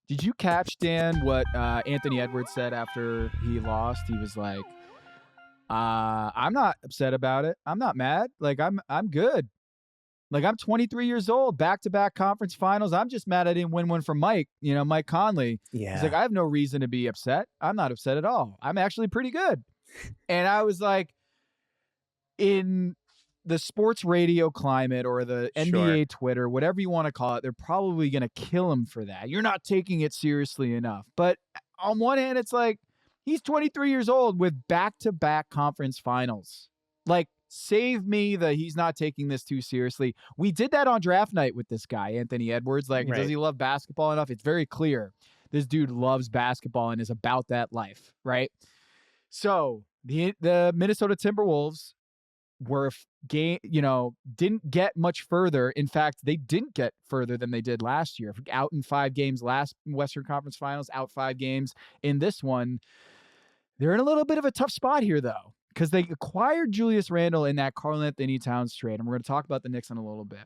Did you catch, Dan, what Anthony Edwards said after he lost? He was like, I'm not upset about it. I'm not mad. Like, I'm good. Like, I'm 23 years old, back-to-back conference finals. I'm just mad I didn't win one from Mike Conley. He's like, Yeah. I have no reason to be upset. I'm not upset at all. I'm actually pretty good. And I was like, in the sports radio climate or the Sure. NBA Twitter, whatever you want to call it, they're probably going to kill him for that. You're not taking it seriously enough. But on one hand, it's like, he's 23 years old with back-to-back conference finals. Like, save me that he's not taking this too seriously. We did that on draft night with this guy, Anthony Edwards. Like, Right. does he love basketball enough? It's very clear. This dude loves basketball and is about that life, right? So the Minnesota Timberwolves were didn't get much further. In fact, they didn't get further than they did last year. Out in 5 games last Western Conference Finals, out 5 games in this one. They're in a little bit of a tough spot here, though, because they acquired Julius Randle in that Karl-Anthony Towns trade, and we're going to talk about the Knicks in a little bit.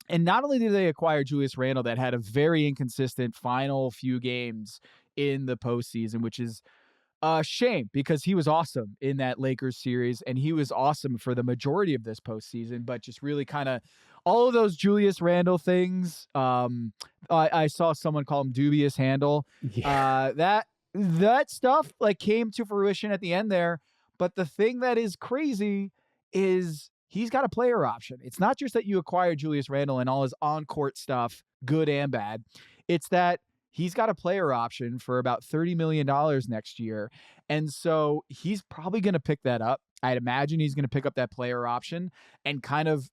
And not only did they acquire Julius Randle, that had a very inconsistent final few games in the postseason, which is a shame because he was awesome in that Lakers series, and he was awesome for the majority of this postseason, but just really kind of all of those Julius Randle things. I saw someone call him dubious handle. Yeah. That stuff like came to fruition at the end there. But the thing that is crazy is he's got a player option. It's not just that you acquire Julius Randle and all his on-court stuff, good and bad. It's that he's got a player option for about $30 million next year. And so he's probably going to pick that up. I'd imagine he's going to pick up that player option and kind of,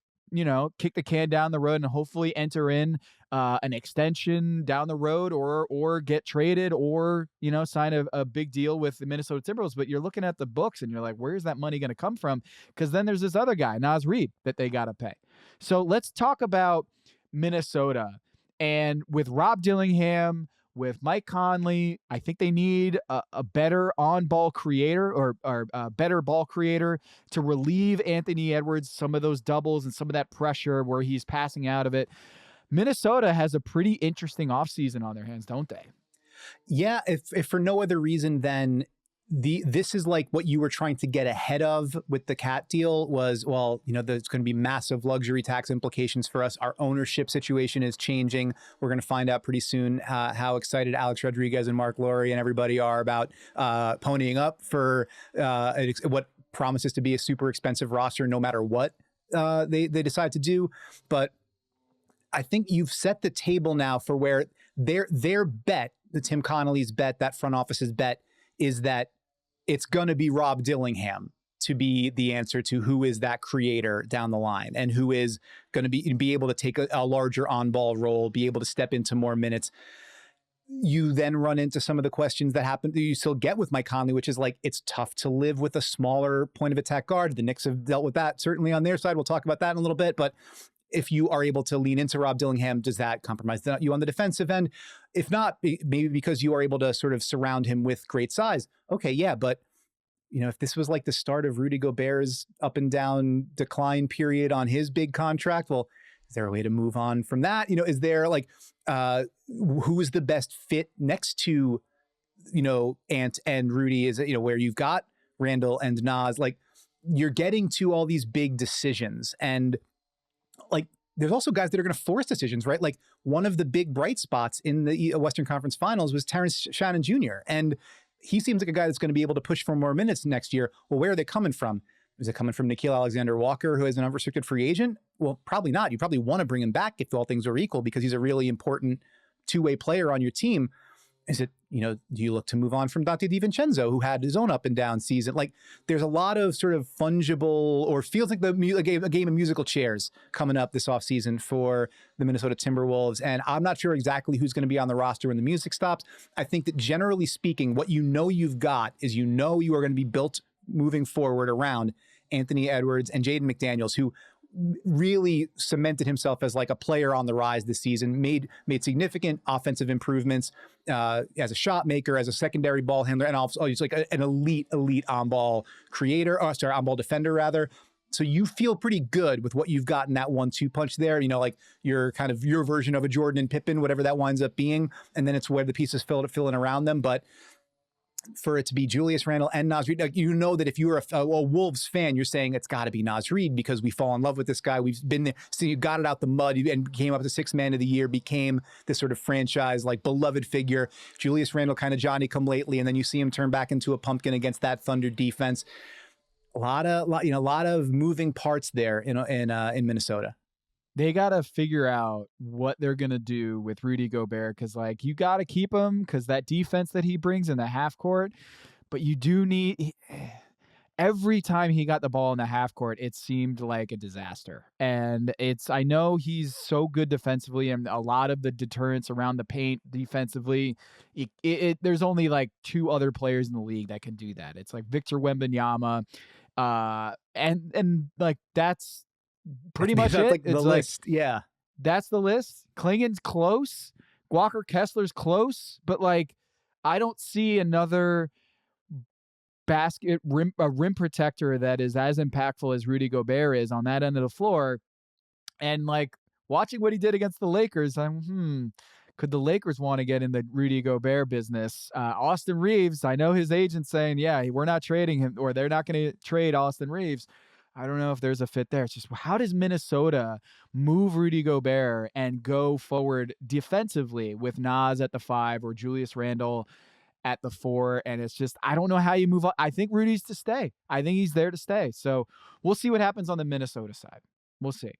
kick the can down the road and hopefully enter in an extension down the road or get traded or, sign a big deal with the Minnesota Timberwolves. But you're looking at the books and you're like, where's that money going to come from? Because then there's this other guy, Naz Reid, that they got to pay. So let's talk about Minnesota. And with Rob Dillingham, with Mike Conley, I think they need a better on-ball creator or a better ball creator to relieve Anthony Edwards some of those doubles and some of that pressure where he's passing out of it. Minnesota has a pretty interesting offseason on their hands, don't they? Yeah, if for no other reason than this is like what you were trying to get ahead of with the Cat deal was, well, there's going to be massive luxury tax implications for us. Our ownership situation is changing. We're going to find out pretty soon how excited Alex Rodriguez and Mark Laurie and everybody are about ponying up for what promises to be a super expensive roster no matter what they decide to do. But I think you've set the table now for where their bet, the Tim Connolly's bet, that front office's bet, is that it's going to be Rob Dillingham to be the answer to who is that creator down the line and who is going to be able to take a larger on-ball role, be able to step into more minutes. You then run into some of the questions that you still get with Mike Conley, which is like, it's tough to live with a smaller point of attack guard. The Knicks have dealt with that certainly on their side. We'll talk about that in a little bit, but if you are able to lean into Rob Dillingham, does that compromise you on the defensive end? If not, maybe because you are able to sort of surround him with great size. Okay, yeah, but if this was like the start of Rudy Gobert's up and down decline period on his big contract, well, is there a way to move on from that? Is there like who is the best fit next to Ant and Rudy? Is it where you've got Randall and Naz? Like you're getting to all these big decisions and. Like, there's also guys that are going to force decisions, right? Like, one of the big bright spots in the Western Conference Finals was Terrence Shannon Jr., and he seems like a guy that's going to be able to push for more minutes next year. Well, where are they coming from? Is it coming from Nickeil Alexander-Walker, who is an unrestricted free agent? Well, probably not. You probably want to bring him back if all things are equal because he's a really important two-way player on your team. Is it, do you look to move on from Dante DiVincenzo, who had his own up and down season? Like, there's a lot of sort of fungible, or feels like a game of musical chairs coming up this offseason for the Minnesota Timberwolves. And I'm not sure exactly who's going to be on the roster when the music stops. I think that generally speaking, what you've got is you are going to be built moving forward around Anthony Edwards and Jaden McDaniels, who really cemented himself as like a player on the rise this season, made significant offensive improvements as a shot maker, as a secondary ball handler, and also he's like an elite on-ball creator, on-ball defender rather. So you feel pretty good with what you've got in that 1-2 punch there. Like your kind of your version of a Jordan and Pippen, whatever that winds up being, and then it's where the pieces fill in around them. But for it to be Julius Randle and Naz Reid, like, that if you're a Wolves fan, you're saying it's got to be Naz Reid because we fall in love with this guy. We've been there, so you got it out the mud and came up to sixth man of the year, became this sort of franchise like beloved figure. Julius Randle kind of Johnny come lately, and then you see him turn back into a pumpkin against that Thunder defense. A lot of moving parts there in Minnesota. They got to figure out what they're going to do with Rudy Gobert because, like, you got to keep him because that defense that he brings in the half court, but you do need every time he got the ball in the half court, it seemed like a disaster. And I know he's so good defensively and a lot of the deterrence around the paint defensively, there's only like two other players in the league that can do that. It's like Victor Wembanyama, and like that's pretty much it. Like the list. Yeah. That's the list. Klingon's close. Walker Kessler's close, but like I don't see another rim protector that is as impactful as Rudy Gobert is on that end of the floor. And like watching what he did against the Lakers, could the Lakers want to get in the Rudy Gobert business? Austin Reeves, I know his agent's saying, yeah, we're not trading him, or they're not going to trade Austin Reeves. I don't know if there's a fit there. It's just, how does Minnesota move Rudy Gobert and go forward defensively with Naz at the 5 or Julius Randle at the 4? And it's just, I don't know how you move on. I think Rudy's to stay. I think he's there to stay. So we'll see what happens on the Minnesota side. We'll see.